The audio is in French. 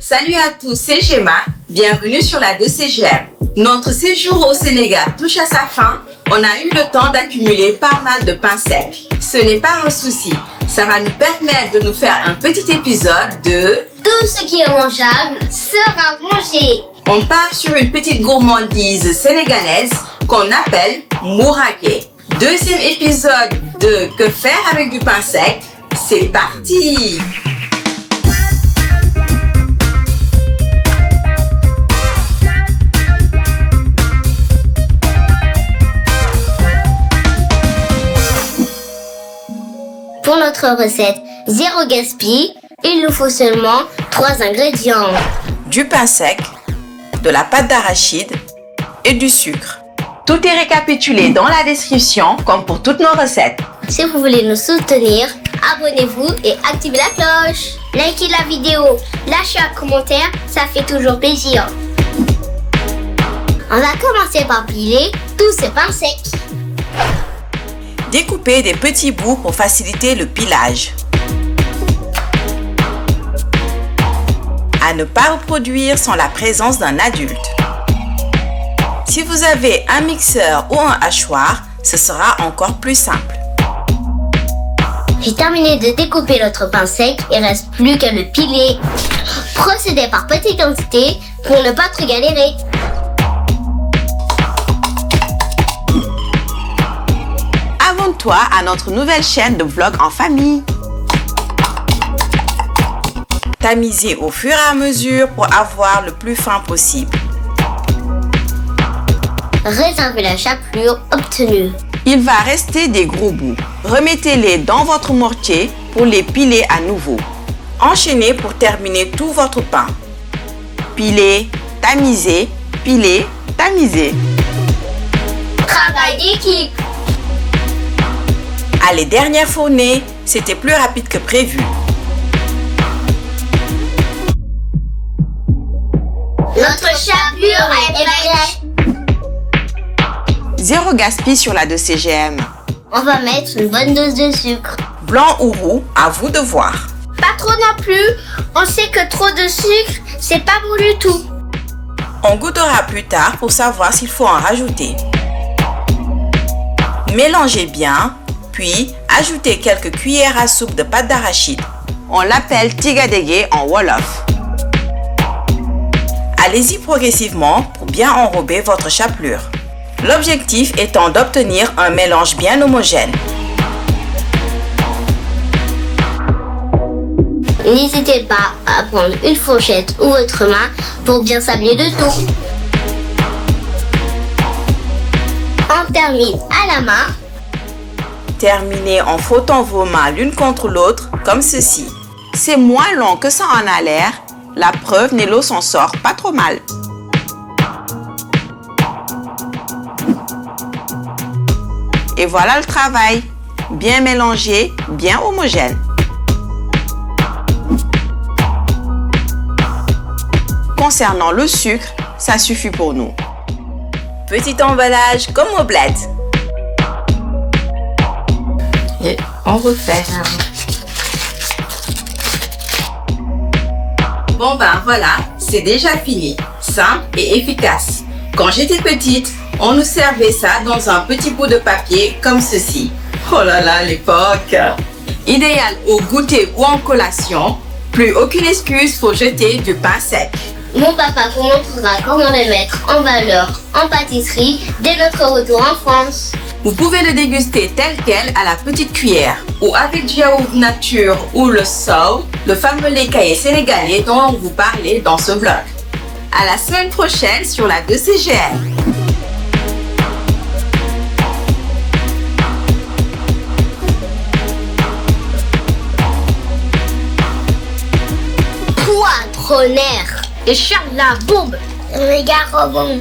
Salut à tous, c'est Gemma. Bienvenue sur la 2CGM. Notre séjour au Sénégal touche à sa fin. On a eu le temps d'accumuler pas mal de pain sec. Ce n'est pas un souci. Ça va nous permettre de nous faire un petit épisode de tout ce qui est mangeable sera mangé. On part sur une petite gourmandise sénégalaise qu'on appelle mouraké. Deuxième épisode de Que faire avec du pain sec. C'est parti! Pour notre recette, 0 gaspille, il nous faut seulement 3 ingrédients. Du pain sec, de la pâte d'arachide et du sucre. Tout est récapitulé dans la description comme pour toutes nos recettes. Si vous voulez nous soutenir, abonnez-vous et activez la cloche. Likez la vidéo, lâchez un commentaire, ça fait toujours plaisir. On va commencer par piler tous ces pains secs. Découpez des petits bouts pour faciliter le pilage. À ne pas reproduire sans la présence d'un adulte. Si vous avez un mixeur ou un hachoir, ce sera encore plus simple. J'ai terminé de découper notre pain sec, il ne reste plus qu'à le piler. Procédez par petites quantités pour ne pas trop galérer. Abonne-toi à notre nouvelle chaîne de vlog en famille. Tamisez au fur et à mesure pour avoir le plus fin possible. Réservez la chapelure obtenue. Il va rester des gros bouts. Remettez-les dans votre mortier pour les piler à nouveau. Enchaînez pour terminer tout votre pain. Pilez, tamisez, pilez, tamisez. Travail d'équipe. Allez, dernière fournée, c'était plus rapide que prévu. Notre chapelure est prête. 0 gaspille sur la 2CGM. On va mettre une bonne dose de sucre. Blanc ou roux, à vous de voir. Pas trop non plus. On sait que trop de sucre, c'est pas bon du tout. On goûtera plus tard pour savoir s'il faut en rajouter. Mélangez bien, puis ajoutez quelques cuillères à soupe de pâte d'arachide. On l'appelle tigadege en wolof. Allez-y progressivement pour bien enrober votre chapelure. L'objectif étant d'obtenir un mélange bien homogène. N'hésitez pas à prendre une fourchette ou votre main pour bien sabler le tout. On termine à la main. Terminez en frottant vos mains l'une contre l'autre comme ceci. C'est moins long que ça en a l'air. La preuve, Nello s'en sort pas trop mal. Et voilà le travail. Bien mélangé, bien homogène. Concernant le sucre, ça suffit pour nous. Petit emballage comme au bled. Et on refait. Bon ben voilà, c'est déjà fini. Simple et efficace. Quand j'étais petite, on nous servait ça dans un petit bout de papier comme ceci. Oh là là, l'époque! Idéal au goûter ou en collation. Plus aucune excuse pour jeter du pain sec. Mon papa vous montrera comment le mettre en valeur en pâtisserie dès notre retour en France. Vous pouvez le déguster tel quel à la petite cuillère ou avec du yaourt nature ou le sow, le fameux lait caillé sénégalais dont on vous parlait dans ce vlog. À la semaine prochaine sur la 2CGM. Poids, tonnerre et Charles la bombe. Regarde, bon.